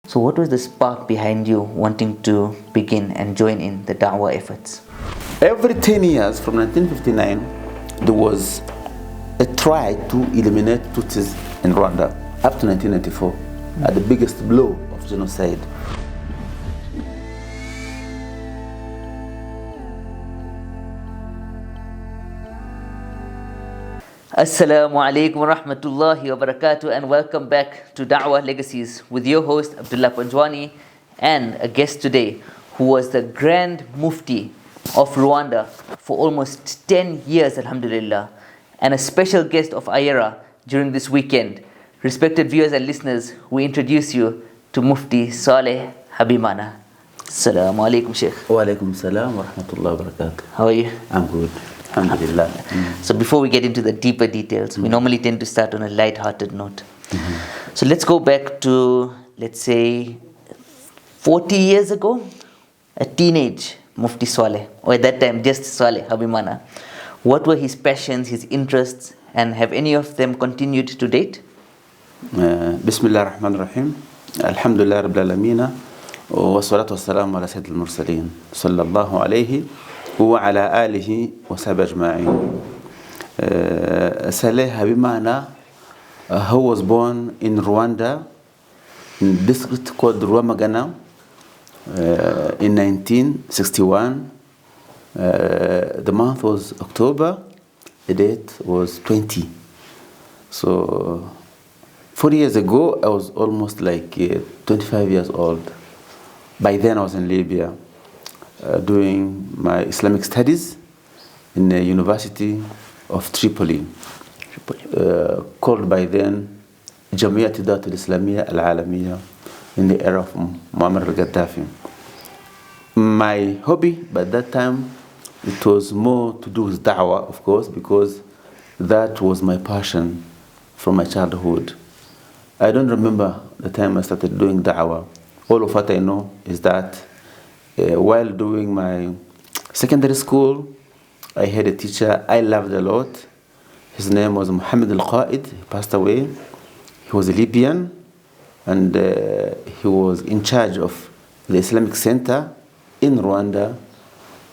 So what was the spark behind you wanting to begin and join in the Dawah efforts? Every 10 years from 1959, there was a try to eliminate Tutsis in Rwanda up to 1994 at the biggest blow of genocide. Assalamu alaikum wa rahmatullahi wa barakatuh, and welcome back to Dawah Legacies with your host Abdullah Panjwani and a guest today who was the Grand Mufti of Rwanda for almost 10 years, alhamdulillah, and a special guest of Ayera during this weekend. Respected viewers and listeners, we introduce you to Mufti Saleh Habimana. Assalamu alaikum, Sheikh. Wa alaikum salam wa rahmatullahi wa barakatuh. How are you? I'm good. Alhamdulillah. So before we get into the deeper details, we normally tend to start on a light-hearted note. So let's go back to, let's say, 40 years ago, a teenage Mufti Saleh, or at that time just Saleh Habimana. What were his passions, his interests, and have any of them continued to date? Bismillah ar-Rahman ar-Rahim. Alhamdulillah Rabbil Alameen. Wa salatu wa salam ala Sayyid al-Mursaleen. Sallallahu alayhi wa ala alihi wa sahbihi ajma'in. Saleh Habimana, who was born in Rwanda, in a district called Rwamagana, in 1961. The month was October, the date was 20. So 40 years ago, I was almost like 25 years old. By then I was in Libya doing my Islamic studies in the University of Tripoli, called by then Jamiyat Dawah al-Islamiyya al-Alamiyya, in the era of Muammar al-Gaddafi. My hobby by that time, it was more to do with da'wah, of course, because that was my passion from my childhood. I don't remember the time I started doing da'wah. All of what I know is that while doing my secondary school, I had a teacher I loved a lot. His name was Muhammad al-Qaid. He passed away. He was a Libyan, and he was in charge of the Islamic Center in Rwanda,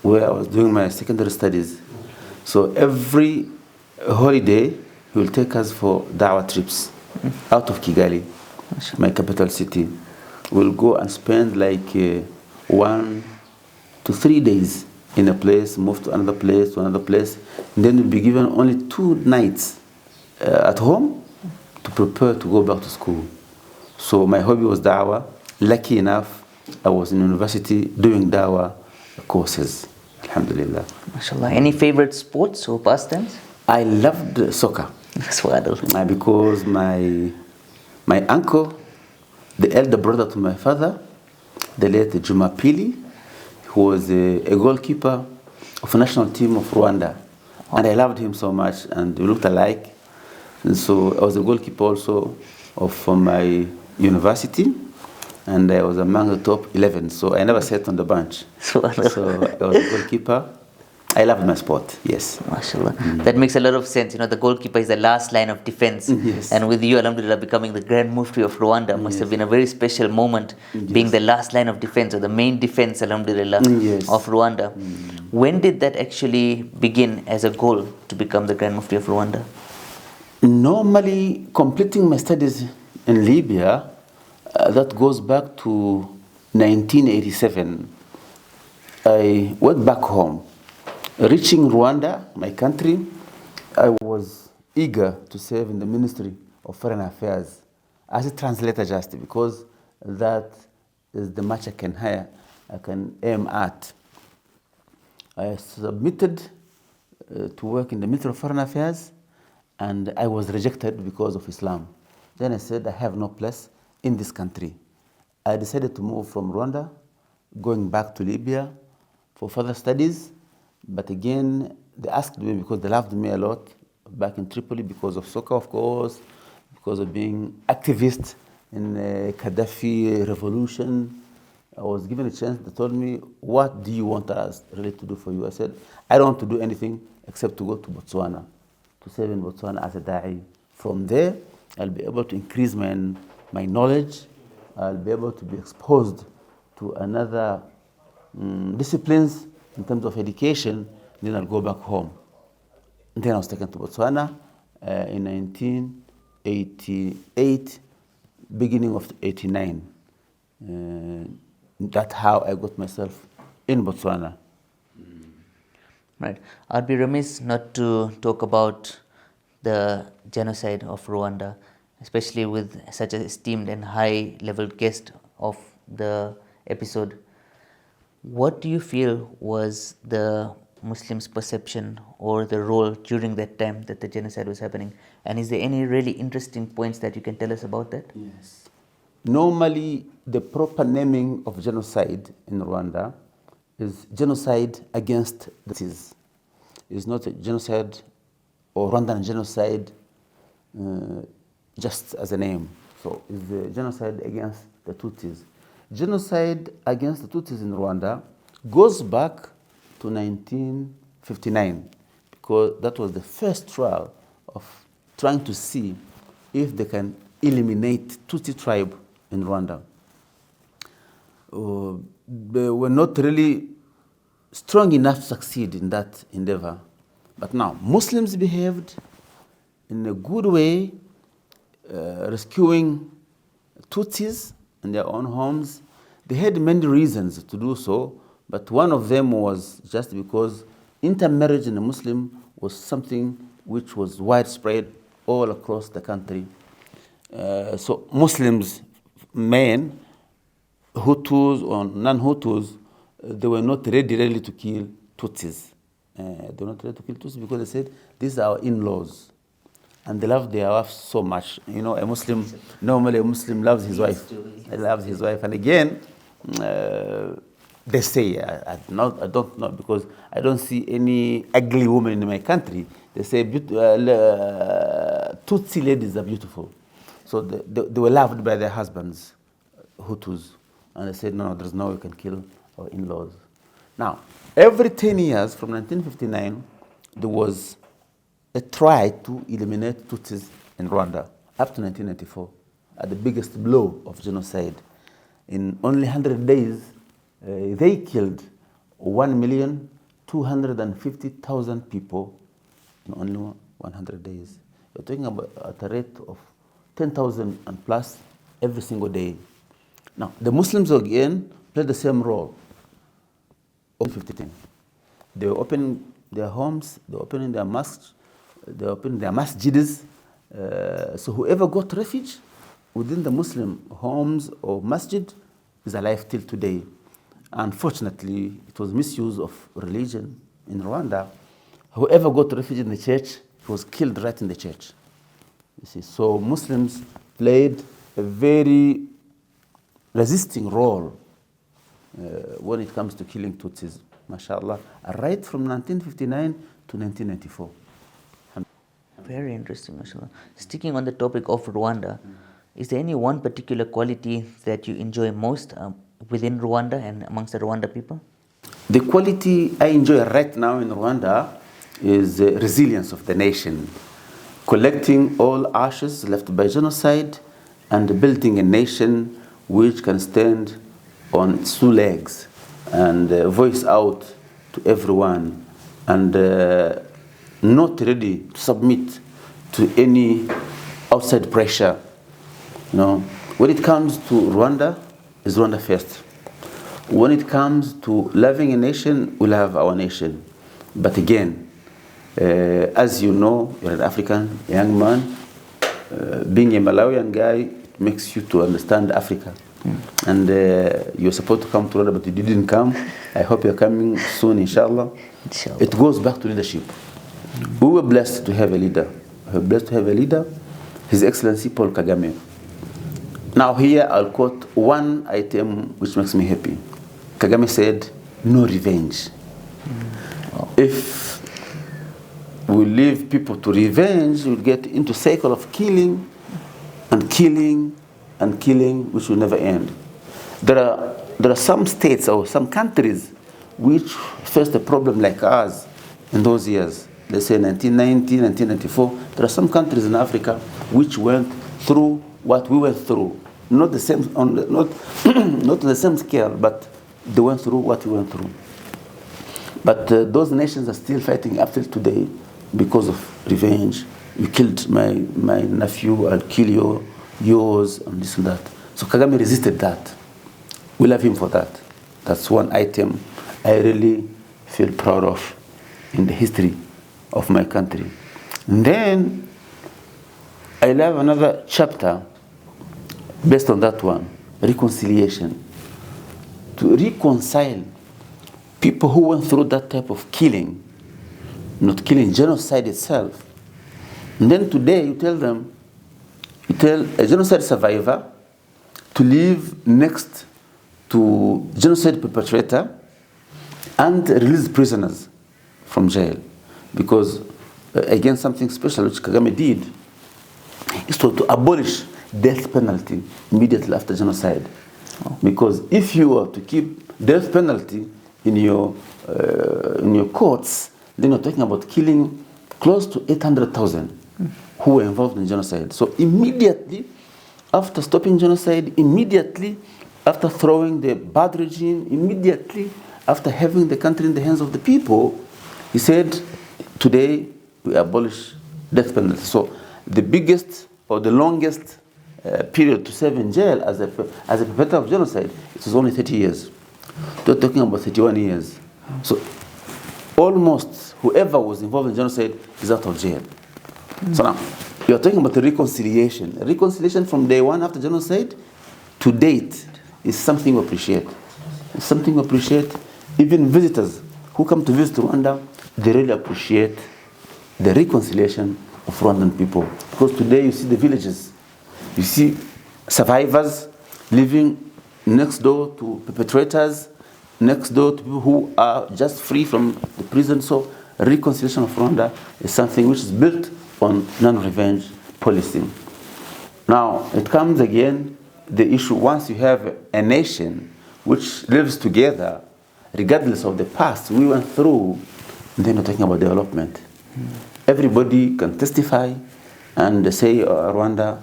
where I was doing my secondary studies. So every holiday, he will take us for da'wah trips out of Kigali, my capital city. We'll go and spend like 1 to 3 days in a place, move to another place, and then we'll be given only 2 nights at home to prepare to go back to school. So my hobby was da'wah. Lucky enough, I was in university doing da'wah courses. Alhamdulillah. MashaAllah. Any favorite sports or pastimes? I loved soccer. Because my uncle, the elder brother to my father, the late Juma Pili, who was a goalkeeper of the national team of Rwanda. And I loved him so much, and we looked alike. And so I was a goalkeeper also of my university, and I was among the top 11. So I never sat on the bench. So I was a goalkeeper. I loved my sport, yes. MashaAllah. That makes a lot of sense. You know, the goalkeeper is the last line of defense. Yes. And with you, alhamdulillah, becoming the Grand Mufti of Rwanda must have been a very special moment, being the last line of defense, or the main defense, alhamdulillah, of Rwanda. When did that actually begin as a goal to become the Grand Mufti of Rwanda? Normally, completing my studies in Libya, that goes back to 1987. I went back home. Reaching Rwanda, my country, I was eager to serve in the Ministry of Foreign Affairs as a translator, just because that is the much I can aim at. I submitted to work in the Ministry of Foreign Affairs, and I was rejected because of Islam. Then I said, I have no place in this country. I decided to move from Rwanda, going back to Libya for further studies. But again, they asked me, because they loved me a lot back in Tripoli, because of soccer, of course, because of being activist in the Gaddafi revolution. I was given a chance. They told me, what do you want us really to do for you? I said, I don't want to do anything except to go to Botswana, to serve in Botswana as a da'i. From there, I'll be able to increase my knowledge I'll be able to be exposed to another disciplines in terms of education, then I'll go back home. And then I was taken to Botswana in 1988, beginning of 89. That's how I got myself in Botswana. Right. I'd be remiss not to talk about the genocide of Rwanda, especially with such an esteemed and high-level guest of the episode. What do you feel was the Muslims' perception or the role during that time that the genocide was happening? And is there any really interesting points that you can tell us about that? Yes. Normally, the proper naming of genocide in Rwanda is genocide against the Tutsis. It's not a genocide or Rwandan genocide just as a name. So it's the genocide against the Tutsis. Genocide against the Tutsis in Rwanda goes back to 1959 because that was the first trial of trying to see if they can eliminate Tutsi tribe in Rwanda. They were not really strong enough to succeed in that endeavor. But now, Muslims behaved in a good way, rescuing Tutsis in their own homes. They had many reasons to do so, but one of them was just because intermarriage in a Muslim was something which was widespread all across the country. So Muslims, men, Hutus or non-Hutus, they were not ready to kill Tutsis. They were not ready to kill Tutsis because they said, these are our in-laws. And they love their wife so much. You know, a Muslim, normally a Muslim loves his wife. He loves his wife. And again, they say, I don't know, because I don't see any ugly woman in my country. They say, Tutsi ladies are beautiful. So they were loved by their husbands, Hutus. And they said, no, there's no way we can kill our in-laws. Now, every 10 years, from 1959, there was a try to eliminate Tutsis in Rwanda, up to 1994, at the biggest blow of genocide. In only 100 days, they killed 1,250,000 people in only 100 days. You're talking about at a rate of 10,000 and plus every single day. Now, the Muslims again played the same role. They were opening their homes, they were opening their mosques, they were opening their masjids. So whoever got refuge within the Muslim homes or masjid is alive till today. Unfortunately, it was misuse of religion in Rwanda. Whoever got refuge in the church was killed right in the church. You see, so Muslims played a very resisting role when it comes to killing Tutsis, mashallah, right from 1959 to 1994. Very interesting, mashallah. Sticking on the topic of Rwanda, is there any one particular quality that you enjoy most within Rwanda and amongst the Rwanda people? The quality I enjoy right now in Rwanda is the resilience of the nation, collecting all ashes left by genocide and building a nation which can stand on its two legs and voice out to everyone and not ready to submit to any outside pressure. You know, when it comes to Rwanda, it's Rwanda first. When it comes to loving a nation, we'll have our nation. But again, as you know, you're an African young man. Being a Malawian guy makes you to understand Africa. And you're supposed to come to Rwanda, but you didn't come. I hope you're coming soon, inshallah. It goes back to leadership. We were blessed to have a leader. We were blessed to have a leader, His Excellency Paul Kagame. Now here I'll quote one item which makes me happy. Kagame said, no revenge. If we leave people to revenge, we'll get into a cycle of killing and killing and killing, which will never end. There are some states or some countries which faced a problem like ours in those years. Let's say 1990, 1994. There are some countries in Africa which went through what we went through not the same, not not the same scale, but they went through what we went through. But those nations are still fighting up till today because of revenge. You killed my nephew, I'll kill yours, and this and that. So Kagame resisted that. We love him for that. That's one item I really feel proud of in the history of my country. And then I love another chapter based on that one, reconciliation. To reconcile people who went through that type of killing, not killing, genocide itself. And then today you tell them, you tell a genocide survivor to live next to genocide perpetrator and release prisoners from jail. Because again, something special which Kagame did is to abolish death penalty immediately after genocide. Because if you were to keep death penalty in your courts, then you're talking about killing close to 800,000 who were involved in genocide. So immediately after stopping genocide, immediately after throwing the bad regime, immediately after having the country in the hands of the people, he said, today we abolish death penalty. So the biggest or the longest period to serve in jail as a perpetrator of genocide, it was only 30 years. They're talking about 31 years. So almost whoever was involved in genocide is out of jail. So now, you're talking about the reconciliation. Reconciliation from day one after genocide to date is something we appreciate. It's something we appreciate. Even visitors who come to visit Rwanda, they really appreciate the reconciliation of Rwandan people. Because today you see the villages, you see survivors living next door to perpetrators, next door to people who are just free from the prison. So reconciliation of Rwanda is something which is built on non-revenge policy. Now, it comes again, the issue, once you have a nation which lives together, regardless of the past we went through, then we're talking about development. Everybody can testify and say Rwanda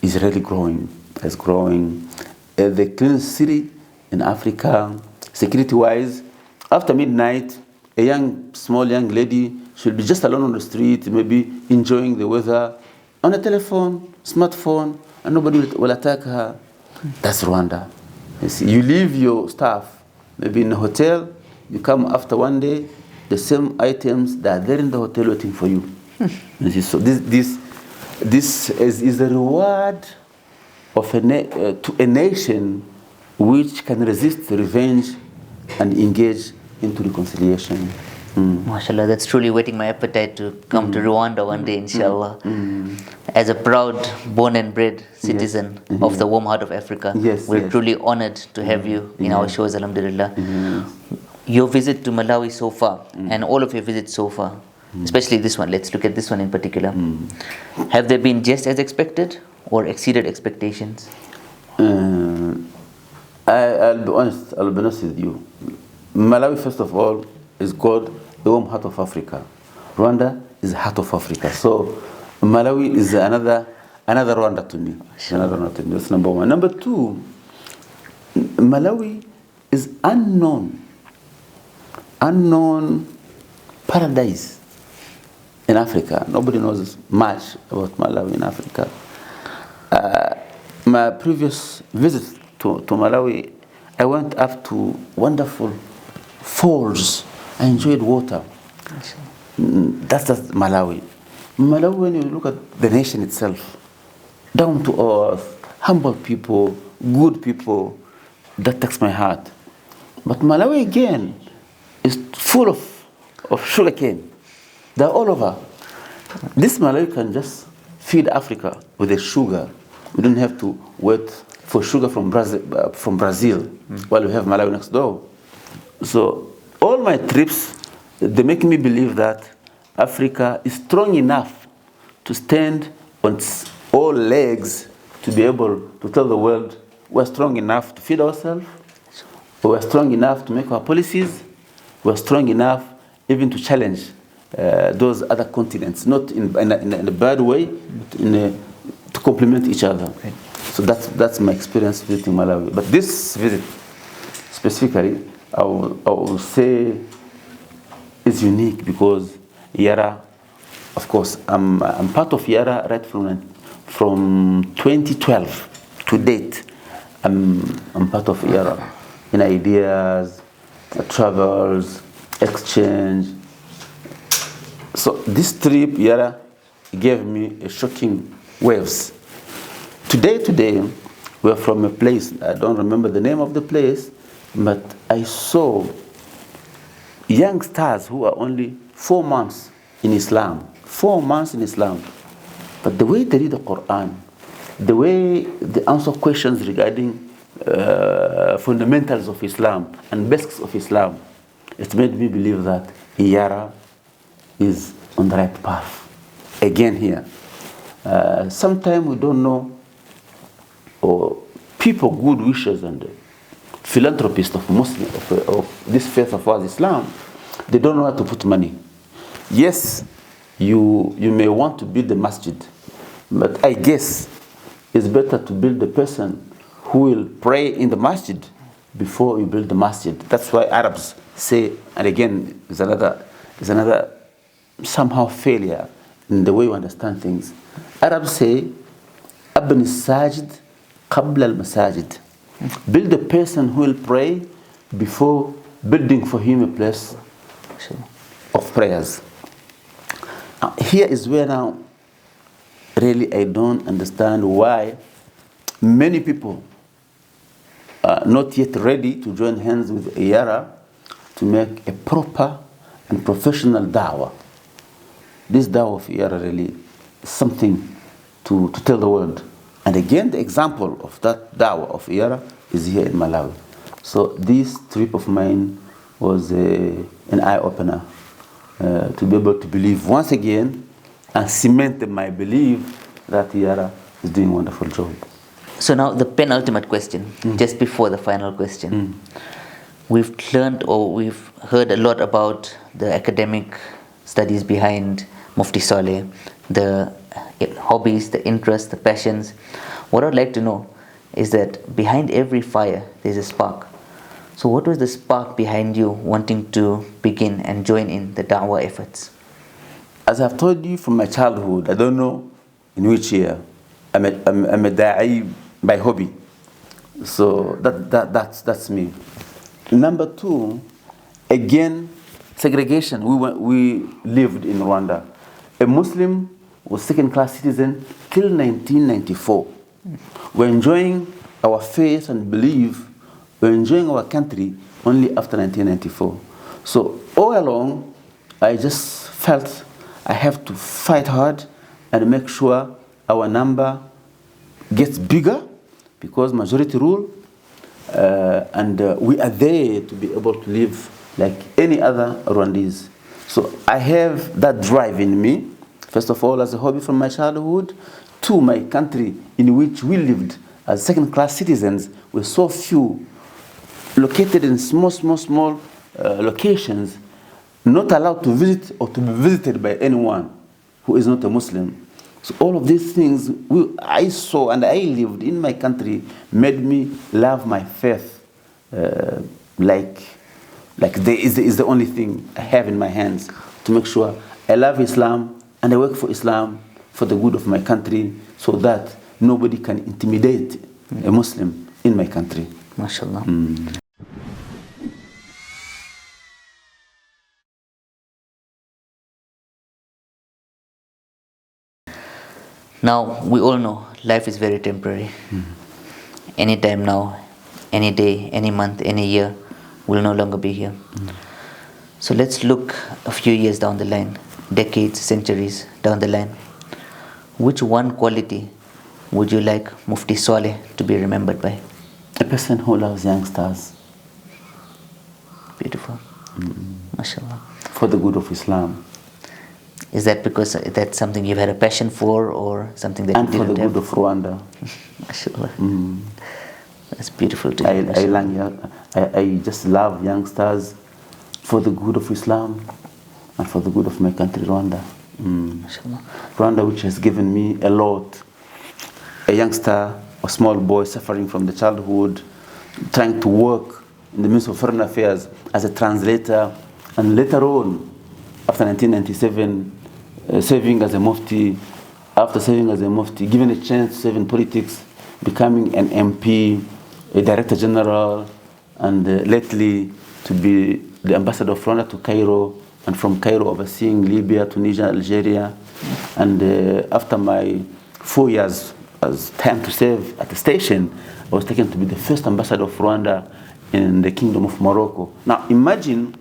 is really growing. It's growing. The cleanest city in Africa, security-wise. After midnight, a small young lady should be just alone on the street, maybe enjoying the weather, on a telephone, smartphone, and nobody will attack her. That's Rwanda. You see, you leave your stuff, maybe in a hotel, you come after one day, the same items that are there in the hotel waiting for you. You see, so this is a reward of to a nation which can resist revenge and engage into reconciliation. MashaAllah, that's truly whetting my appetite to come to Rwanda one day, inshallah. As a proud, born and bred citizen of the warm heart of Africa, we're truly honored to have you in our shows, alhamdulillah. Your visit to Malawi so far, and all of your visits so far, especially this one, let's look at this one in particular. Have they been just as expected or exceeded expectations? I'll be honest with you. Malawi, first of all, is called the warm heart of Africa. Rwanda is the heart of Africa. So Malawi is another Rwanda to me. Another Rwanda to me. That's number one. Number two, Malawi is unknown paradise in Africa. Nobody knows much about Malawi in Africa. My previous visit to Malawi, I went up to wonderful falls. I enjoyed water. That's Malawi. Malawi, when you look at the nation itself, down to earth, humble people, good people, that takes my heart. But Malawi again is full of sugarcane. They're all over. This Malawi can just feed Africa with the sugar. We don't have to wait for sugar from Brazil while we have Malawi next door. So all my trips, they make me believe that Africa is strong enough to stand on its own legs to be able to tell the world we're strong enough to feed ourselves, we're strong enough to make our policies, we're strong enough even to challenge those other continents, not in a bad way, but to complement each other. So that's my experience visiting Malawi. But this visit specifically, I will say is unique because Yara, of course, I'm part of Yara right from 2012 to date. I'm part of Yara in ideas, travels, exchange. So this trip, Yara, gave me a shocking waves. Today, we're from a place, I don't remember the name of the place, but I saw young stars who are only 4 months in Islam. 4 months in Islam. But the way they read the Quran, the way they answer questions regarding fundamentals of Islam and basics of Islam, it made me believe that Yara is on the right path. Again here. Sometimes we don't know, or people, good wishers and philanthropists of Muslim of this faith of ours, Islam, they don't know how to put money. Yes, you may want to build the masjid, but I guess it's better to build the person who will pray in the masjid before you build the masjid. That's why Arabs say, and again, is another somehow failure in the way we understand things. Arabs say, "Abni sajid qabla al-masajid." Build the person who will pray before building for him a place of prayers. Here is where now really I don't understand why many people are not yet ready to join hands with Yara to make a proper and professional dawah. This dawah of Yara really is something to tell the world. And again, the example of that dawah of Yara is here in Malawi. So this trip of mine was an eye-opener to be able to believe once again and cement my belief that Yara is doing a wonderful job. So now the penultimate question, just before the final question. We've learned or we've heard a lot about the academic studies behind Mufti Saleh, the hobbies, the interests, the passions. What I'd like to know is that behind every fire, there's a spark. So what was the spark behind you wanting to begin and join in the da'wah efforts? As I've told you from my childhood, I don't know in which year, I'm a da'i by hobby. So that's me. Number two, again, segregation. We lived in Rwanda. A Muslim was second-class citizen till 1994. We're enjoying our faith and belief. We're enjoying our country only after 1994. So all along, I just felt I have to fight hard and make sure our number gets bigger because majority rule, and we are there to be able to live like any other Rwandese. So I have that drive in me, first of all as a hobby from my childhood, to my country in which we lived as second-class citizens with so few, located in small locations, not allowed to visit or to be visited by anyone who is not a Muslim. So all of these things I saw and I lived in my country made me love my faith like is the only thing I have in my hands to make sure I love Islam and I work for Islam for the good of my country so that nobody can intimidate a Muslim in my country. MashaAllah. Now, we all know life is very temporary. Any time now, any day, any month, any year, we'll no longer be here. So let's look a few years down the line, decades, centuries down the line. Which one quality would you like Mufti Saleh to be remembered by? A person who loves youngsters. Beautiful. MashaAllah. For the good of Islam. Is that because that's something you've had a passion for or something that and you didn't for the have? good of Rwanda. MashaAllah. That's beautiful to hear. I just love youngsters for the good of Islam and for the good of my country, Rwanda. MashaAllah. Rwanda, which has given me a lot. A youngster a small boy suffering from the childhood, trying to work in the Ministry of Foreign Affairs as a translator, and later on, after 1997, serving as a Mufti, after serving as a Mufti, given a chance to serve in politics, becoming an MP, a Director General, and lately to be the Ambassador of Rwanda to Cairo, and from Cairo overseeing Libya, Tunisia, Algeria. And after my 4 years as time to serve at the station, I was taken to be the first Ambassador of Rwanda in the Kingdom of Morocco. Now imagine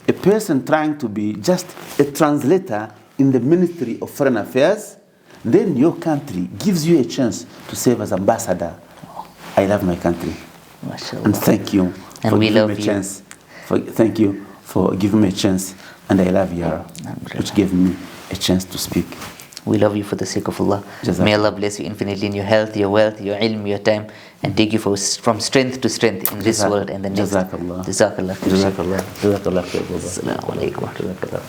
a person trying to be just a translator in the Ministry of Foreign Affairs, then your country gives you a chance to serve as ambassador. I love my country. MashaAllah. And thank you And for we giving love me a you. chance. Thank you for giving me a chance. And I love Yara, which gave me a chance to speak. We love you for the sake of Allah. Jazakallah. May Allah bless you infinitely in your health, your wealth, your ilm, your time, and take you from strength to strength in this world and the next. Jazakallah. Jazakallah. Jazakallah. Jazakallah. Assalamu alaikum.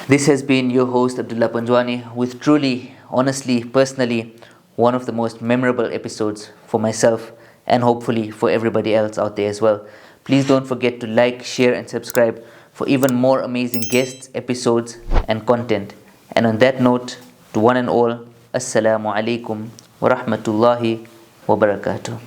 This has been your host Abdullah Panjwani with truly, honestly, personally, one of the most memorable episodes for myself and hopefully for everybody else out there as well. Please don't forget to like, share and subscribe for even more amazing guests, episodes and content. And on that note, to one and all, Assalamu alaikum wa rahmatullahi wa barakatuh.